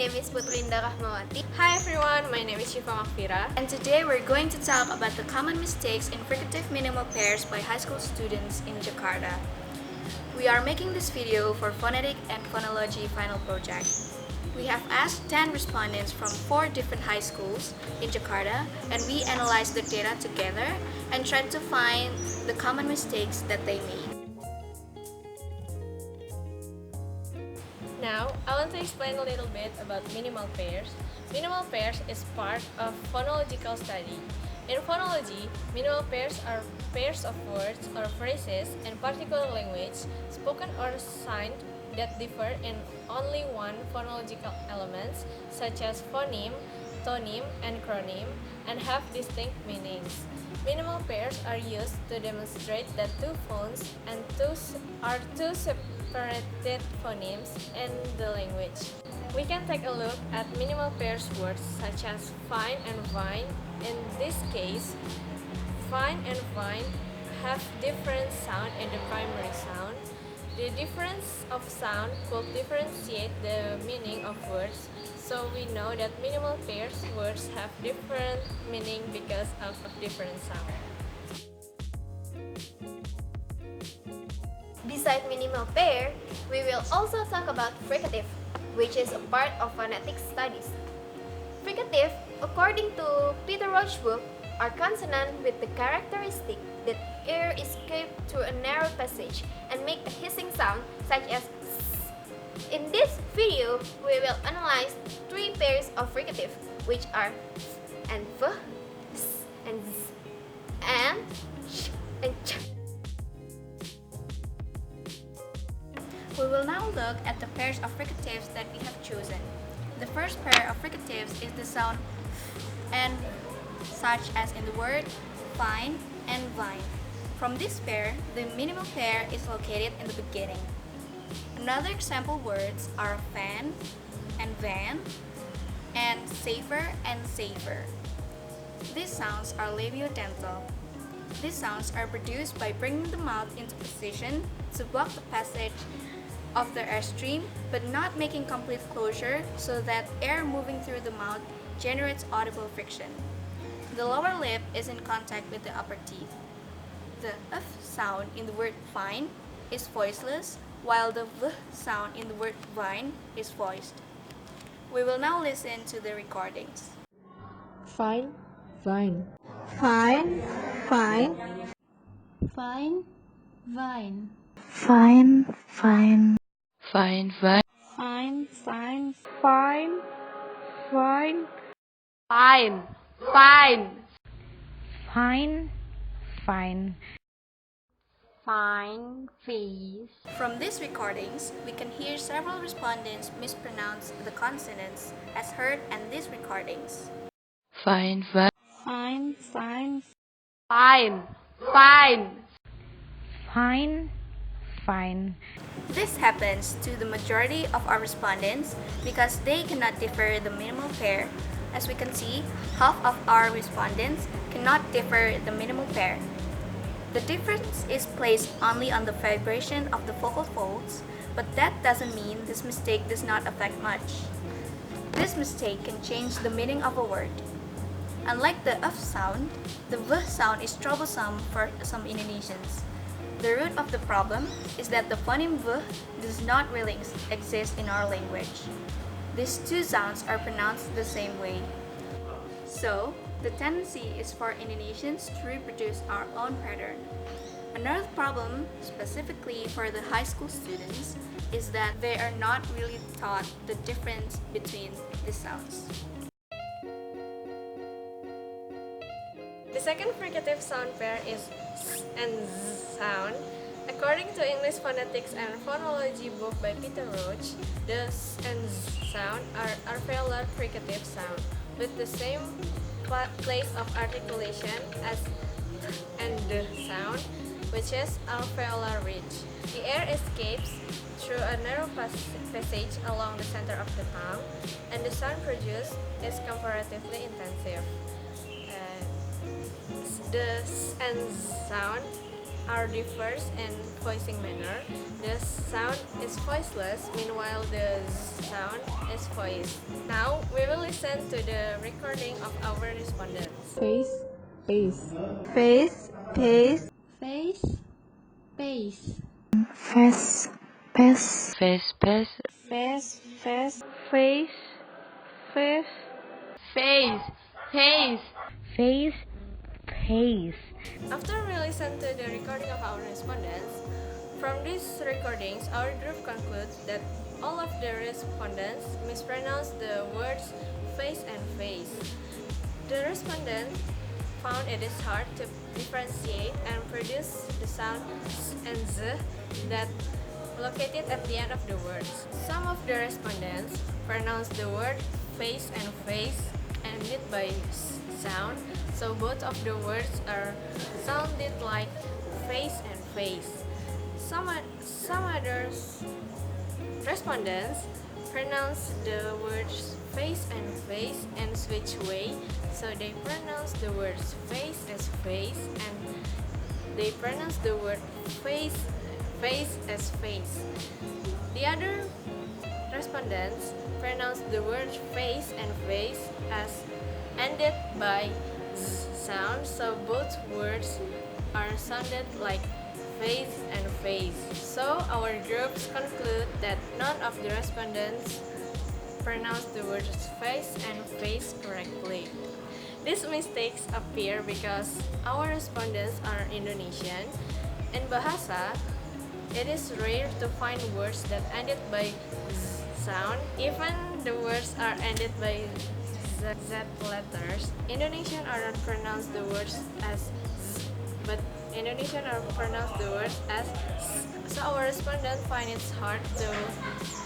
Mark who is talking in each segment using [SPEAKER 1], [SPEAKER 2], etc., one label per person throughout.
[SPEAKER 1] name is Putrinda Rahmawati.
[SPEAKER 2] Hi everyone, my name is Shiva Makfira.
[SPEAKER 1] And today we're going to talk about the common mistakes in fricative minimal pairs by high school students in Jakarta. We are making this video for phonetic and phonology final project. We have asked 10 respondents from 4 different high schools in Jakarta, and we analyzed the data together and tried to find the common mistakes that they made.
[SPEAKER 2] Now, I want to explain a little bit about minimal pairs. Minimal pairs is part of phonological study. In phonology, minimal pairs are pairs of words or phrases in particular language, spoken or signed, that differ in only one phonological elements, such as phoneme, toneme, and chroneme, and have distinct meanings. Minimal pairs are used to demonstrate that two phones and two separated phonemes in the language. We can take a look at minimal pairs words such as fine and vine. In this case, fine and vine have different sound in the primary sound. The difference of sound could differentiate the meaning of words, so we know that minimal pairs words have different meaning because of different sound.
[SPEAKER 1] Beside minimal pair, we will also talk about fricative, which is a part of phonetic studies. Fricative, according to Peter Roach's book, are consonant with the characteristic that air escapes through a narrow passage and make a hissing sound such as s. In this video, we will analyze 3 pairs of fricative, which are f and v, s and z, and sh and ch. We will now look at the pairs of fricatives that we have chosen. The first pair of fricatives is the sound f and v, such as in the word fine and vine. From this pair, the minimal pair is located in the beginning. Another example words are fan and van, and safer and safer. These sounds are labiodental. These sounds are produced by bringing the mouth into position to block the passage of the airstream, but not making complete closure so that air moving through the mouth generates audible friction. The lower lip is in contact with the upper teeth. The f sound in the word fine is voiceless, while the v sound in the word vine is voiced. We will now listen to the recordings.
[SPEAKER 3] Fine, vine.
[SPEAKER 4] Fine, fine,
[SPEAKER 1] Fine, vine.
[SPEAKER 4] fine, fine,
[SPEAKER 3] Fine, vine.
[SPEAKER 4] fine, fine, fine, fine,
[SPEAKER 2] Fine, fine,
[SPEAKER 4] fine, fine.
[SPEAKER 1] Fine face. From these recordings, we can hear several respondents mispronounce the consonants as heard in these recordings.
[SPEAKER 3] Fine, vine.
[SPEAKER 4] Fine, fine,
[SPEAKER 2] fine, fine.
[SPEAKER 4] fine, fine.
[SPEAKER 1] This happens to the majority of our respondents because they cannot differ the minimal pair. As we can see, half of our respondents cannot differ the minimal pair. The difference is placed only on the vibration of the vocal folds, but that doesn't mean this mistake does not affect much. This mistake can change the meaning of a word. Unlike the f sound, the v sound is troublesome for some Indonesians. The root of the problem is that the phoneme v does not really exist in our language. These two sounds are pronounced the same way. So, the tendency is for Indonesians to reproduce our own pattern. Another problem, specifically for the high school students, is that they are not really taught the difference between the sounds.
[SPEAKER 2] The second fricative sound pair is s and z sound. According to English Phonetics and Phonology book by Peter Roach, the s and z sound are alveolar fricative sound with the same place of articulation as t and d sound, which is alveolar ridge. The air escapes through a narrow passage along the center of the tongue, and the sound produced is comparatively intensive. The s and z sound are differs in voicing manner. The sound is voiceless, meanwhile the sound is voiced. Now we will listen to the recording of our respondents.
[SPEAKER 3] Face, face.
[SPEAKER 5] Face, face,
[SPEAKER 4] Face, face.
[SPEAKER 5] face, face,
[SPEAKER 3] Face, face.
[SPEAKER 4] Face, face.
[SPEAKER 5] face, face,
[SPEAKER 3] Face, face.
[SPEAKER 4] Face, face.
[SPEAKER 2] After we listen to the recording of our respondents, from these recordings, our group concludes that all of the respondents mispronounce the words face and face. The respondent found it is hard to differentiate and produce the sound s and z that located at the end of the words. Some of the respondents pronounce the word face and face ended by sound, so both of the words are sounded like face and face. Some others respondents pronounce the words face and face and switch way, so they pronounce the words face as face and they pronounce the word face as face. The other respondents pronounce the word face and face as ended by sound, so both words are sounded like face and face. So our groups conclude that none of the respondents pronounced the words face and face correctly. These mistakes appear because our respondents are Indonesian. In Bahasa, it is rare to find words that ended by sound. Even the words are ended by Z letters. Indonesian are not pronounced the words as z, but Indonesian are pronounced the words as s. So our respondents find it hard to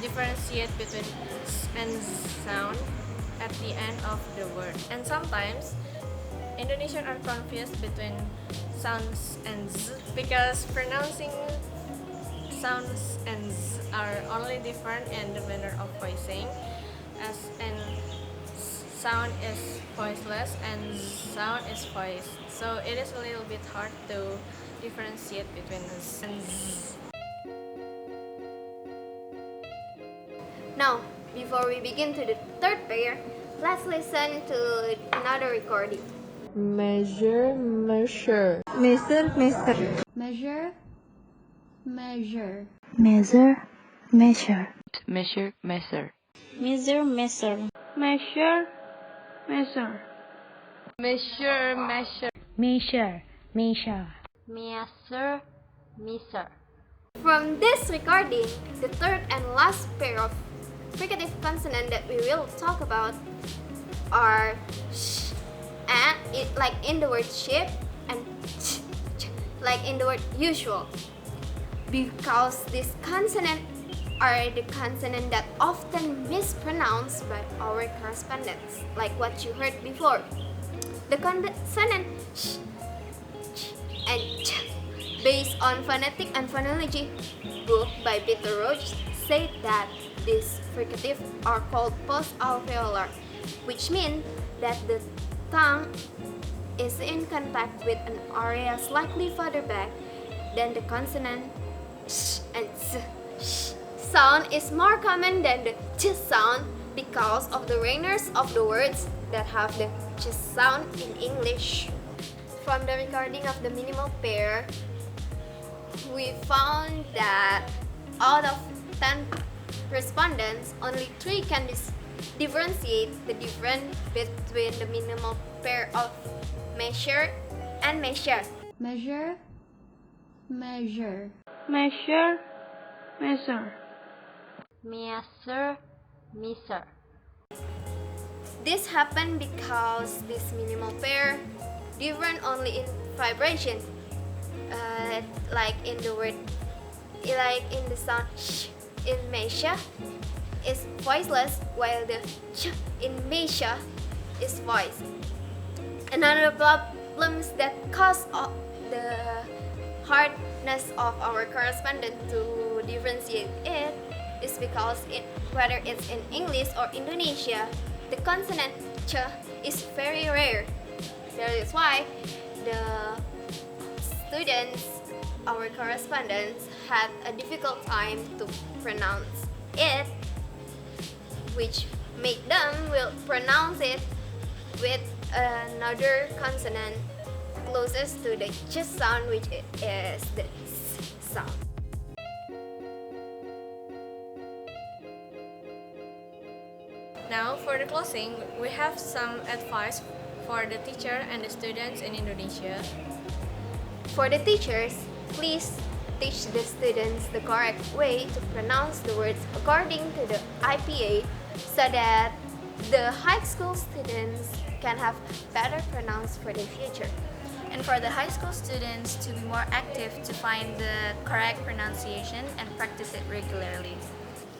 [SPEAKER 2] differentiate between s and z sound at the end of the word. And sometimes Indonesian are confused between sounds and z because pronouncing sounds and z are only different in the manner of voicing, as in sound is voiceless and sound is voiced. So it is a little bit hard to differentiate between s and z.
[SPEAKER 1] Now, before we begin to the third pair, let's listen to another recording.
[SPEAKER 3] Measure, measure.
[SPEAKER 5] measure, measure,
[SPEAKER 4] Measure, measure.
[SPEAKER 5] measure, measure,
[SPEAKER 3] Measure, measure.
[SPEAKER 4] Measure, measure.
[SPEAKER 5] measure, measure,
[SPEAKER 3] Measure, measure.
[SPEAKER 4] Measure, measure.
[SPEAKER 3] Measure, measure.
[SPEAKER 1] From this recording, the third and last pair of fricative consonant that we will talk about are sh and like in the word ship, and ch, like in the word usual. Because these consonants are the consonant that often mispronounced by our correspondents, like what you heard before. The consonant sh, and ch, based on phonetic and phonology book by Peter Roach, say that these fricatives are called post-alveolar, which means that the tongue is in contact with an area slightly further back than the consonant sh and z. Sh sound is more common than the ch sound because of the rareness of the words that have the ch sound in English. From the recording of the minimal pair, we found that out of 10 respondents, only 3 can differentiate the difference between the minimal pair of measure and measure.
[SPEAKER 4] Measure, measure.
[SPEAKER 5] measure, measure,
[SPEAKER 3] Measure, measure.
[SPEAKER 1] This happened because this minimal pair different only in vibration, like in the word, like in the sound sh in measure is voiceless, while the ch in measure is voiced. Another problems that cause the hardness of our correspondent to differentiate it is because whether it's in English or Indonesia, the consonant ch is very rare. That is why the students our correspondents had a difficult time to pronounce it, which made them will pronounce it with another consonant closest to the ch sound, which is the s sound.
[SPEAKER 2] Now, for the closing, we have some advice for the teacher and the students in Indonesia.
[SPEAKER 1] For the teachers, please teach the students the correct way to pronounce the words according to the IPA so that the high school students can have better pronounce for the future.
[SPEAKER 6] And for the high school students to be more active to find the correct pronunciation and practice it regularly.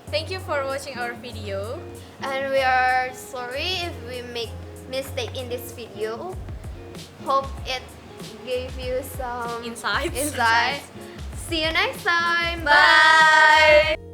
[SPEAKER 2] Thank you for watching our video.
[SPEAKER 1] And we are sorry if we make mistake in this video. Hope it gave you some
[SPEAKER 2] Insights.
[SPEAKER 1] See you next time. Bye.